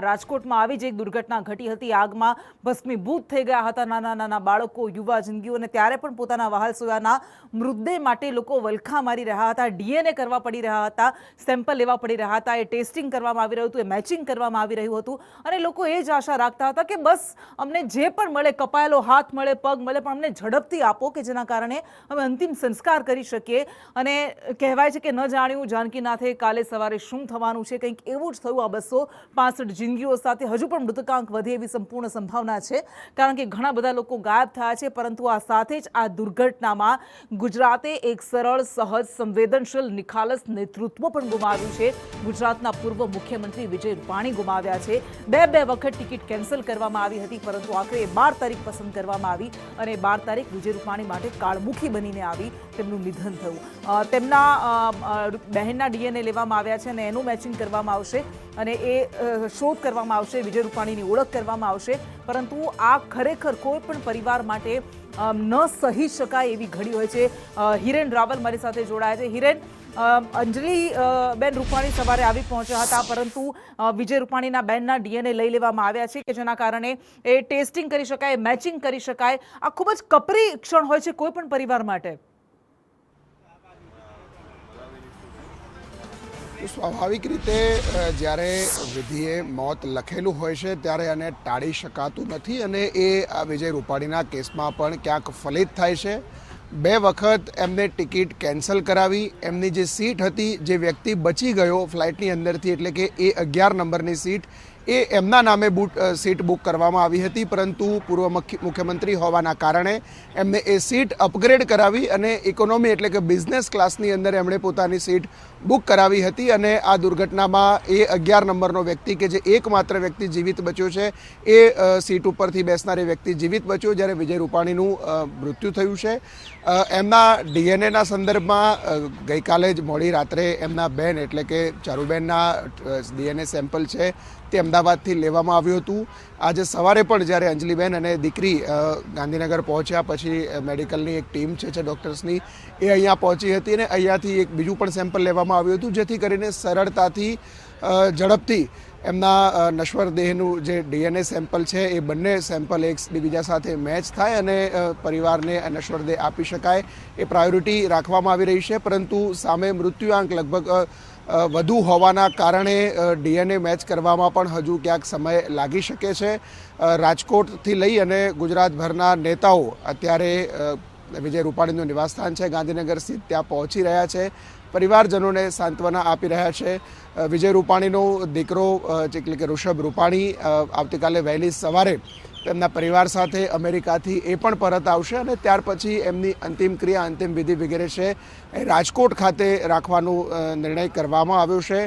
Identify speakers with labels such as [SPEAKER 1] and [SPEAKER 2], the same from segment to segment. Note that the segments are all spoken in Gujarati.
[SPEAKER 1] રાજકોટમાં આવી જ એક દુર્ઘટના ઘટી હતી। આગમાં ભસ્મીભૂત થઈ ગયા હતા નાના નાના બાળકો, યુવા જિંદગીઓ, અને ત્યારે પણ પોતાના વહાલ સોયાના મૃતદેહ માટે લોકો વલખા મારી રહ્યા હતા। ડીએનએ કરવા પડી રહ્યા હતા, સેમ્પલ લેવા પડી રહ્યા હતા, એ ટેસ્ટિંગ કરવામાં આવી રહ્યું હતું, એ મેચિંગ કરવામાં આવી રહ્યું હતું, અને લોકો એ જ આશા રાખતા હતા કે બસ અમને જે પણ મળે, કપાયેલો હાથ મળે, પગ મળે, પણ અમને ઝડપથી આપો કે જેના કારણે અમે અંતિમ સંસ્કાર કરી શકીએ। અને કહેવાય છે કે ન જાણ્યું જાનકીનાથે કાલે સવારે શું થવાનું છે, કંઈક એવું જ થયું। આ 265 જિંદગીઓ સાથે હજુ પણ મૃતકાંક વધે એવી સંપૂર્ણ સંભાવના છે, કારણ કે ઘણા બધા લોકો ગાયબ થયા છે। પરંતુ આ સાથે જ આ દુર્ઘટનામાં ગુજરાતે એક સરળ, સહજ, સંવેદનશીલ, નિખાલસ નેતૃત્વ પણ ગુમાવ્યું છે। ગુજરાતના પૂર્વ મુખ્યમંત્રી વિજય રૂપાણી ગુમાવ્યા છે। બે વખત ટિકિટ કેન્સલ કરવામાં આવી હતી, પરંતુ આખરે 12 તારીખ પસંદ કરવામાં આવી અને 12 તારીખ વિજય રૂપાણી માટે કાળમુખી બનીને આવી। તેમનું નિધન થયું। તેમના બહેનના ડીએનએ લેવામાં આવ્યા છે અને એનું મેચિંગ કરવામાં આવશે અને એ શોધ કરવામાં આવશે, વિજય રૂપાણીની ઓળખ કરવામાં આવશે। પરંતુ આ ખરેખર કોઈ પણ પરિવાર માટે ન સહી શકાય એવી ઘડી હોય છે। હિરેન રાવલ મારી સાથે જોડાયા છે। હિરેન, અંજલિ બેન રૂપાણી સવારે આવી પહોંચ્યા હતા, પરંતુ વિજય રૂપાણીના બેનના ડીએનએ લઈ લેવામાં આવ્યા છે કે જેના કારણે એ ટેસ્ટિંગ કરી શકાય, મેચિંગ કરી શકાય। આ ખૂબ જ કપરી ક્ષણ હોય છે કોઈ પણ પરિવાર માટે।
[SPEAKER 2] સ્વાભાવિક રીતે જ્યારે વિધિએ મોત લખેલું હોય છે ત્યારે એને ટાળી શકાતું નથી, અને એ આ વિજય રૂપાણીના કેસમાં પણ ક્યાંક ફલિત થાય છે। 2 વખત એમને ટિકિટ કેન્સલ કરાવી, એમની જે સીટ હતી, જે વ્યક્તિ બચી ગયો ફ્લાઇટની અંદરથી, એટલે કે એ 11 નંબરની સીટ, એ એમના નામે સીટ બુક કરવામાં આવી હતી, પરંતુ પૂર્વ મુખ્યમંત્રી હોવાના કારણે એમને એ સીટ અપગ્રેડ કરાવી અને ઇકોનોમી એટલે કે બિઝનેસ ક્લાસની અંદર એમણે પોતાની સીટ બુક કરાવી હતી। અને આ દુર્ઘટનામાં એ 11 નંબરનો વ્યક્તિ કે જે એકમાત્ર વ્યક્તિ જીવિત બચ્યો છે, એ સીટ ઉપરથી બેસનારી વ્યક્તિ જીવિત બચ્યો, જ્યારે વિજય રૂપાણીનું મૃત્યુ થયું છે। એમના ડીએનએના સંદર્ભમાં ગઈકાલે જ મોડી રાત્રે એમના બહેન એટલે કે ચારુબેનના ડીએનએ સેમ્પલ છે તે અમદાવાદથી લેવામાં આવ્યું હતું। આજે સવારે પણ જ્યારે અંજલિબેન અને દીકરી ગાંધીનગર પહોંચ્યા પછી મેડિકલની એક ટીમ છે ડૉક્ટર્સની, એ અહીંયા પહોંચી હતી અને અહીંયાથી એક બીજું પણ સેમ્પલ લેવામાં આવ્યું હતું, જેથી કરીને સરળતાથી ઝડપથી એમના નશ્વર દેહનું જે ડીએનએ સેમ્પલ છે એ બંને સેમ્પલ એકબીજા સાથે મેચ થાય અને પરિવારને નશ્વર દેહ આપી શકાય, એ પ્રાયોરિટી રાખવામાં આવી રહી છે। પરંતુ સામે મૃત્યુઆંક લગભગ વધુ હોવાના કારણે ડીએનએ મેચ કરવામાં પણ હજુ ક્યાંક સમય લાગી શકે છે। રાજકોટથી લઈ અને ગુજરાતભરના નેતાઓ અત્યારે વિજય રૂપાણીનું નિવાસસ્થાન છે ગાંધીનગર સ્થિત, ત્યાં પહોંચી રહ્યા છે, પરિવારજનોને સાંત્વના આપી રહ્યા છે। વિજય રૂપાણીનો દીકરો એટલે કે ઋષભ રૂપાણી આવતીકાલે વહેલી સવારે તેમના પરિવાર સાથે અમેરિકાથી એ પણ પરત આવશે અને ત્યાર પછી એમની અંતિમ ક્રિયા, અંતિમ વિધિ વગેરે છે એ રાજકોટ ખાતે રાખવાનો નિર્ણય કરવામાં આવ્યો છે।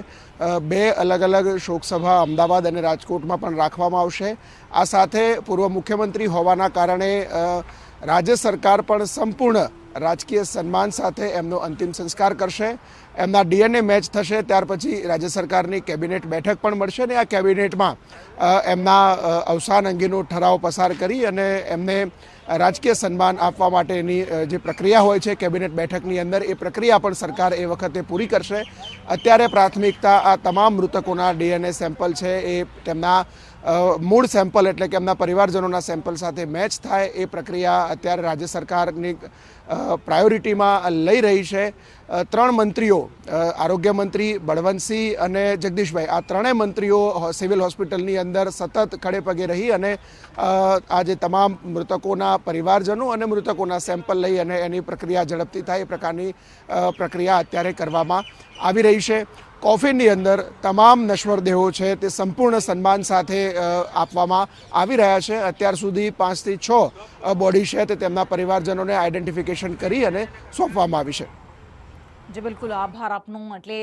[SPEAKER 2] 2 અલગ અલગ શોકસભા અમદાવાદ અને રાજકોટમાં પણ રાખવામાં આવશે। આ સાથે પૂર્વ મુખ્યમંત્રી હોવાના કારણે રાજ્ય સરકાર પણ સંપૂર્ણ રાજકીય સન્માન સાથે એમનો અંતિમ સંસ્કાર કરશે। એમના ડીએનએ મેચ થશે ત્યાર પછી રાજ્ય સરકારની કેબિનેટ બેઠક પણ મળશે અને આ કેબિનેટમાં એમના અવસાન અંગેનો ઠરાવ પસાર કરી અને એમને રાજકીય સન્માન આપવા માટેની જે પ્રક્રિયા હોય છે કેબિનેટ બેઠકની અંદર, એ પ્રક્રિયા પણ સરકાર એ વખતે પૂરી કરશે। અત્યારે પ્રાથમિકતા આ તમામ મૃતકોના ડીએનએ સેમ્પલ છે એ તેમના મૂળ સેમ્પલ એટલે કે એમના પરિવારજનોના સેમ્પલ સાથે મેચ થાય, એ પ્રક્રિયા અત્યારે રાજ્ય સરકારની પ્રાયોરિટીમાં લઈ રહી છે। 3 મંત્રીઓ, આરોગ્ય મંત્રી બળવંતસિંહ અને જગદીશભાઈ, આ 3 મંત્રીઓ સિવિલ હોસ્પિટલની અંદર સતત ખડે પગે રહી અને આ જે તમામ મૃતકોના પરિવારજનો અને મૃતકોના સેમ્પલ લઈ અને એની પ્રક્રિયા ઝડપથી થાય એ પ્રકારની પ્રક્રિયા અત્યારે કરવામાં આવી રહી છે। કોફીનની અંદર તમામ નશ્વર દેહો છે તે સંપૂર્ણ સન્માન સાથે આપવામાં આવી રહ્યા છે। અત્યાર સુધી 5 થી 6 બોડી છે તે તેમના પરિવારજનોને આઈડેન્ટિફિકેશન કરી અને સોંપવામાં આવી છે।
[SPEAKER 1] જી બિલકુલ, આભાર આપનો। એટલે